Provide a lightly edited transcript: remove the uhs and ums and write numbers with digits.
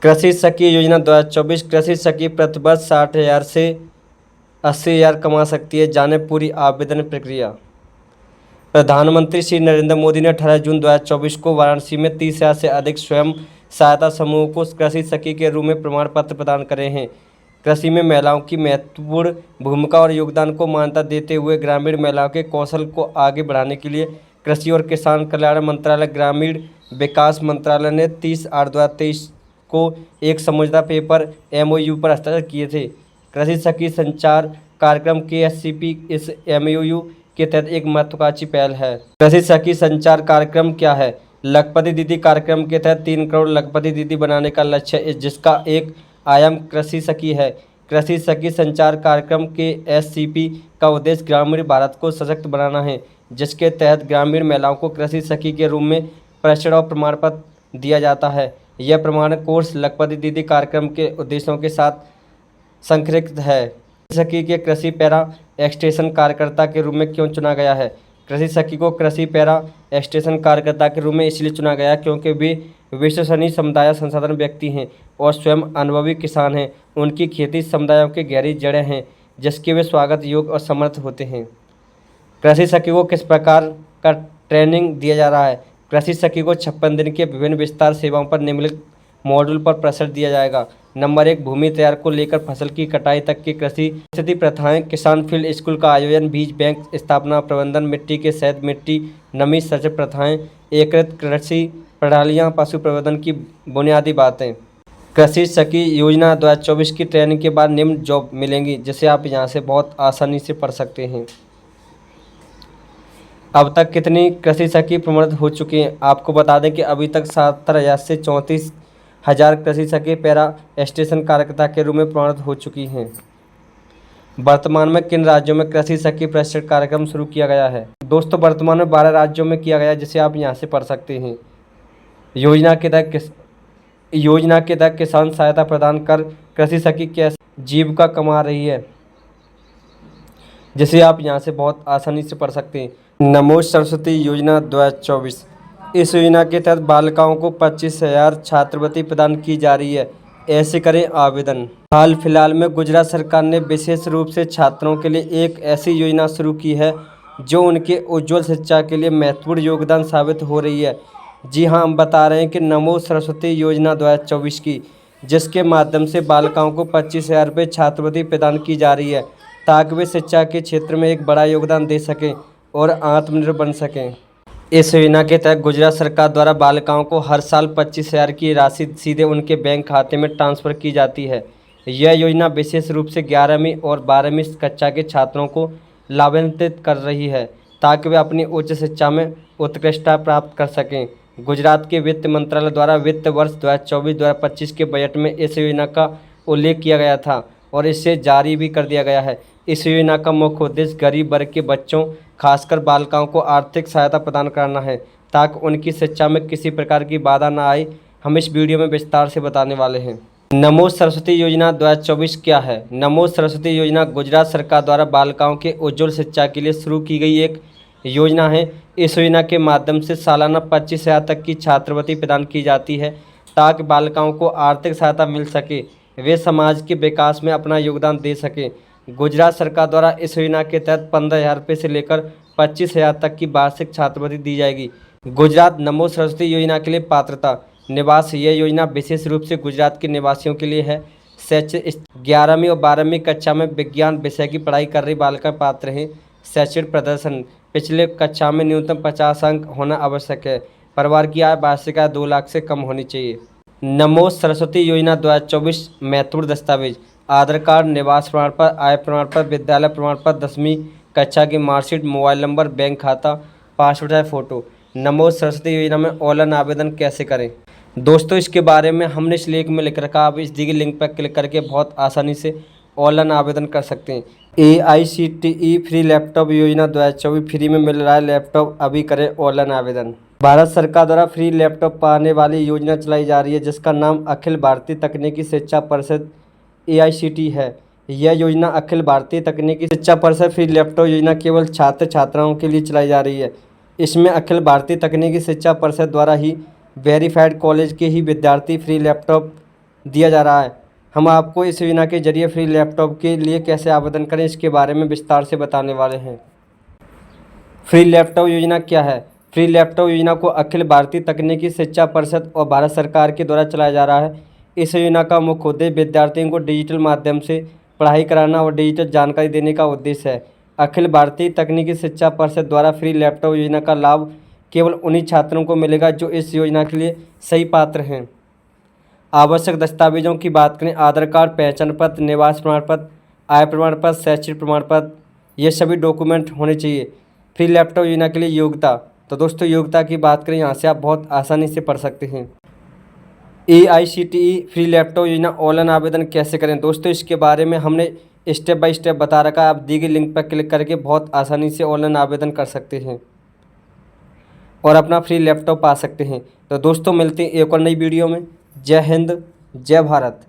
कृषि सखी योजना 2024। कृषि सखी प्रतिवर्ष 60,000 से 80,000 कमा सकती है। जाने पूरी आवेदन प्रक्रिया। प्रधानमंत्री श्री नरेंद्र मोदी ने 18 जून 2024 को वाराणसी में 30,000 से अधिक स्वयं सहायता समूहों को कृषि सखी के रूप में प्रमाण पत्र प्रदान करे हैं। कृषि में महिलाओं की महत्वपूर्ण भूमिका और योगदान को मान्यता देते हुए ग्रामीण महिलाओं के कौशल को आगे बढ़ाने के लिए कृषि और किसान कल्याण मंत्रालय, ग्रामीण विकास मंत्रालय ने 30/8/2023 को एक समझौता पेपर MOU पर हस्ताक्षर किए थे। कृषि सखी संचार कार्यक्रम KSCP इस MOU के तहत एक महत्वाकांक्षी पहल है। कृषि सखी संचार कार्यक्रम क्या है? लखपति दीदी कार्यक्रम के तहत 3 करोड़ लखपति दीदी बनाने का लक्ष्य है, जिसका एक आयाम कृषि सखी है। कृषि सखी संचार कार्यक्रम के SCP का उद्देश्य ग्रामीण भारत को सशक्त बनाना है, जिसके तहत ग्रामीण महिलाओं को कृषि सखी के रूप में प्रशिक्षण और प्रमाण पत्र दिया जाता है। यह प्रमाण कोर्स लखपति दीदी कार्यक्रम के उद्देश्यों के साथ संरेखित है। कृषि सखी के कृषि पैरा एक्सटेंशन कार्यकर्ता के रूप में क्यों चुना गया है? कृषि सखी को कृषि पैरा एक्सटेंशन कार्यकर्ता के रूप में इसलिए चुना गया क्योंकि वे विश्वसनीय समुदाय संसाधन व्यक्ति हैं और स्वयं अनुभवी किसान हैं। उनकी खेती समुदायों के गहरी जड़ें हैं, जिसके वे स्वागत योग्य और समर्थ होते हैं। कृषि सखी को किस प्रकार का ट्रेनिंग दिया जा रहा है? कृषि सखी को 56 दिन के विभिन्न विस्तार सेवाओं पर निम्नलिखित मॉड्यूल पर प्रशिक्षण दिया जाएगा। नंबर 1, भूमि तैयार को लेकर फसल की कटाई तक की कृषि स्थिति प्रथाएं, किसान फील्ड स्कूल का आयोजन, बीज बैंक स्थापना प्रबंधन, मिट्टी के शहद मिट्टी नमी संचय प्रथाएं, एकीकृत कृषि प्रणालियां, पशु प्रबंधन की बुनियादी बातें। कृषि सखी योजना 2024 की ट्रेनिंग के बाद निम्न जॉब मिलेंगी, जिसे आप यहां से बहुत आसानी से पढ़ सकते हैं। अब तक कितनी कृषि सखी प्रमाणित हो चुकी हैं? आपको बता दें कि अभी तक 70,000 से 34,000 कृषि सखी पैरा एक्सटेंशन कार्यकर्ता के रूप में प्रमाणित हो चुकी हैं। वर्तमान में किन राज्यों में कृषि सखी प्रशिक्षण कार्यक्रम शुरू किया गया है? दोस्तों, वर्तमान में 12 राज्यों में किया गया है, जिसे आप यहां से पढ़ सकते हैं। योजना के तहत किसान सहायता प्रदान कर कृषि सखी कैसे जीविका कमा रही है, जिसे आप यहां से बहुत आसानी से पढ़ सकते हैं। नमो सरस्वती योजना 2024। इस योजना के तहत बालिकाओं को 25,000 छात्रवृत्ति प्रदान की जा रही है। ऐसे करें आवेदन। हाल फिलहाल में गुजरात सरकार ने विशेष रूप से छात्रों के लिए एक ऐसी योजना शुरू की है जो उनके उज्ज्वल शिक्षा के लिए महत्वपूर्ण योगदान साबित हो रही है। जी हाँ, हम बता रहे हैं कि नमो सरस्वती योजना 2024 की, जिसके माध्यम से बालिकाओं को 25,000 रुपये छात्रवृत्ति प्रदान की जा रही है, ताकि वे शिक्षा के क्षेत्र में एक बड़ा योगदान दे सकें और आत्मनिर्भर बन सकें। इस योजना के तहत गुजरात सरकार द्वारा बालिकाओं को हर साल 25,000 की राशि सीधे उनके बैंक खाते में ट्रांसफ़र की जाती है। यह योजना विशेष रूप से 11वीं और 12वीं कक्षा के छात्रों को लाभान्वित कर रही है, ताकि वे अपनी उच्च शिक्षा में उत्कृष्टता प्राप्त कर सकें। गुजरात के वित्त मंत्रालय द्वारा वित्त वर्ष 2024-2025 के बजट में इस योजना का उल्लेख किया गया था और इसे जारी भी कर दिया गया है। इस योजना का मुख्य उद्देश्य गरीब वर्ग के बच्चों, खासकर बालिकाओं को आर्थिक सहायता प्रदान करना है, ताकि उनकी शिक्षा में किसी प्रकार की बाधा न आए। हम इस वीडियो में विस्तार से बताने वाले हैं। नमो सरस्वती योजना 2024 क्या है? नमो सरस्वती योजना गुजरात सरकार द्वारा बालिकाओं के उज्ज्वल शिक्षा के लिए शुरू की गई एक योजना है। इस योजना के माध्यम से सालाना 25,000 तक की छात्रवृत्ति प्रदान की जाती है, ताकि बालिकाओं को आर्थिक सहायता मिल सके, वे समाज के विकास में अपना योगदान दे सकें। गुजरात सरकार द्वारा इस योजना के तहत 15,000 रुपये से लेकर 25,000 तक की वार्षिक छात्रवृत्ति दी जाएगी। गुजरात नमो सरस्वती योजना के लिए पात्रता निवास। यह योजना विशेष रूप से गुजरात के निवासियों के लिए है। शैक्षिक 11वीं और 12वीं कक्षा में विज्ञान विषय की पढ़ाई कर रही बालिका पात्र हैं। शैक्षणिक प्रदर्शन पिछले कक्षा में न्यूनतम 50 अंक होना आवश्यक है। परिवार की आय वार्षिक आय 2 लाख से कम होनी चाहिए। नमो सरस्वती योजना 2024 महत्वपूर्ण दस्तावेज: आधार कार्ड, निवास प्रमाण पत्र, आय प्रमाण पत्र, विद्यालय प्रमाण पत्र, 10वीं कक्षा की मार्कशीट, मोबाइल नंबर, बैंक खाता, पासपोर्ट साइज फोटो। नमो सरस्वती योजना में ऑनलाइन आवेदन कैसे करें? दोस्तों, इसके बारे में हमने इस लेख में लिख रखा है। आप इस दी गई लिंक पर क्लिक करके बहुत आसानी से ऑनलाइन आवेदन कर सकते हैं। AICTE फ्री लैपटॉप योजना 2024 फ्री में मिल रहा है लैपटॉप। अभी करें ऑनलाइन आवेदन। भारत सरकार द्वारा फ्री लैपटॉप पाने वाली योजना चलाई जा रही है, जिसका नाम अखिल भारतीय तकनीकी शिक्षा परिषद AICTE है। यह योजना अखिल भारतीय तकनीकी शिक्षा परिषद फ्री लैपटॉप योजना केवल छात्र छात्राओं के लिए चलाई जा रही है। इसमें अखिल भारतीय तकनीकी शिक्षा परिषद द्वारा ही वेरीफाइड कॉलेज के ही विद्यार्थी फ्री लैपटॉप दिया जा रहा है। हम आपको इस योजना के जरिए फ्री लैपटॉप के लिए कैसे आवेदन करें इसके बारे में विस्तार से बताने वाले हैं। फ्री लैपटॉप योजना क्या है? फ्री लैपटॉप योजना को अखिल भारतीय तकनीकी शिक्षा परिषद और भारत सरकार के द्वारा चलाया जा रहा है। इस योजना का मुख्य उद्देश्य विद्यार्थियों को डिजिटल माध्यम से पढ़ाई कराना और डिजिटल जानकारी देने का उद्देश्य है। अखिल भारतीय तकनीकी शिक्षा परिषद द्वारा फ्री लैपटॉप योजना का लाभ केवल उन्हीं छात्रों को मिलेगा जो इस योजना के लिए सही पात्र हैं। आवश्यक दस्तावेजों की बात करें, आधार कार्ड, पहचान पत्र, निवास प्रमाण पत्र, आय प्रमाण पत्र, शैक्षणिक प्रमाण पत्र, ये सभी डॉक्यूमेंट होने चाहिए। फ्री लैपटॉप योजना के लिए योग्यता, तो दोस्तों योग्यता की बात करें यहाँ से आप बहुत आसानी से पढ़ सकते हैं। AICTE फ्री लैपटॉप योजना ऑनलाइन आवेदन कैसे करें? दोस्तों इसके बारे में हमने स्टेप बाय स्टेप बता रखा है। आप दी गई लिंक पर क्लिक करके बहुत आसानी से ऑनलाइन आवेदन कर सकते हैं और अपना फ्री लैपटॉप पा सकते हैं। तो दोस्तों मिलते हैं एक और नई वीडियो में। जय हिंद, जय भारत।